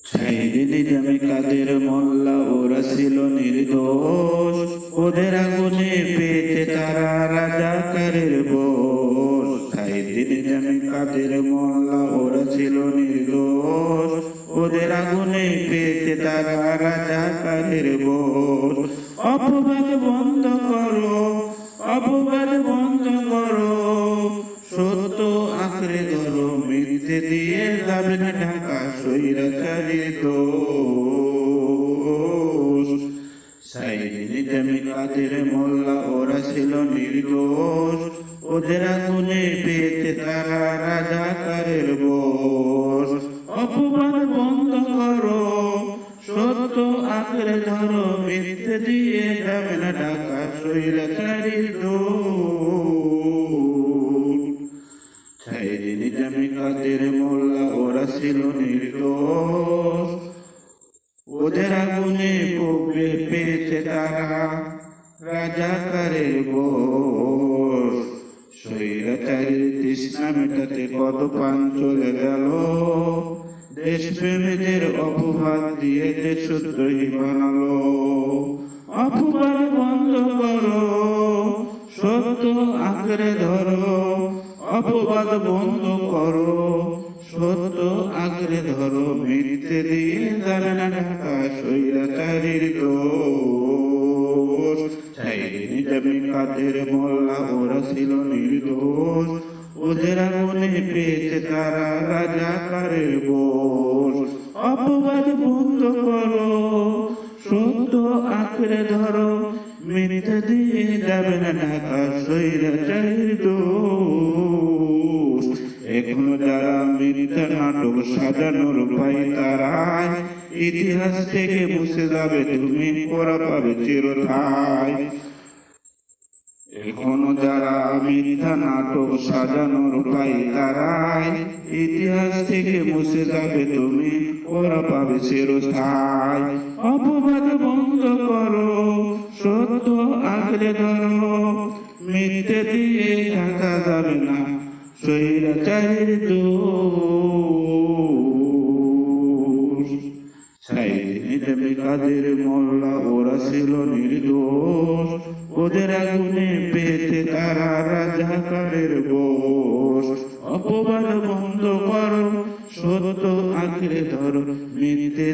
সাইদিন জামি কাদের মোল্লা ওরা ছিল নির্দোষ, ওদের আগুনে পেতে তারা রাজাকারের বোস। সাইদিন জামি কাদের মোল্লা ওরা ছিল নির্দোষ, ওদের আগুনে পেতে তারা রাজাকারের বোস। অপবাদ বন্ধ করো, অপবাদ বন্ধ করো, সত্য আঁকড়ে ধরো, মিথ্যে দিয়ে যাবে না ঢাকা স্বৈরাচারীর দোষ। সাইদিন জামি কাদের মোল্লা ওরা ছিল নির্দোষ, ওদের আগুনে পেতে তারা রাজাকারের বোস। অপবাদ বন্ধ করো, সত্য আঁকড়ে ধরো, মিথ্যে দিয়ে যাবে না ঢাকা স্বৈরাচারীর দোষ। সাইদিন জামি কাদের মোল্লা ওরা ছিল নির্দোষ, ওদের আগুনে পুড়বে পেয়েছে তারা রাজাকারের বোস। স্বৈরাচারীর তৃষ্ণা মেটাতে কত প্রাণ চলে গেল, দেশপ্রেমীদের অপবাদ দিয়ে দেশদ্রোহী বানালো। অপবাদ বন্ধ করো, সত্য আঁকড়ে ধরো, অপবাদ বন্ধ করো, সত্য আঁকড়ে ধরো, মিথ্যে দিয়ে যাবে না ঢাকা স্বৈরাচারীর দোষ। সাইদিন জামি কাদের মোল্লা ওরা ছিল নির্দোষ, ওদের আগুনে পেয়েছে তারা রাজাকারের বোস। অপবাদ বন্ধ করো, সত্য আঁকড়ে ধরো, মিথ্যে দিয়ে যাবে না ঢাকা স্বৈরাচারীর দোষ। এখনো যারা মিথ্যা নাটক সাজানোর পাই তারাই ইতিহাস থেকে মুছে যাবে, তুমি পড়া পাবে চিরঠাই। এখনো যারা মিথ্যা নাটক সাজানোর পাই তারাই ইতিহাস থেকে মুছে যাবে, তুমি পড়া পাবে চিরস্থায়ী। অপবাদ বন্ধ করো, সত্য আঁকড়ে ধরো, মিথ্যে দিয়ে ঢাকা যাবে না স্বৈরাচারীর দোষ। সাইদিন জামি কাদের মোল্লা ওরা ছিল নির্দোষ, ওদের আগুনে পেতে তারা রাজাকারের বোস। অপবাদ বন্ধ করো, সত্য আঁকড়ে ধরো, মিথ্যে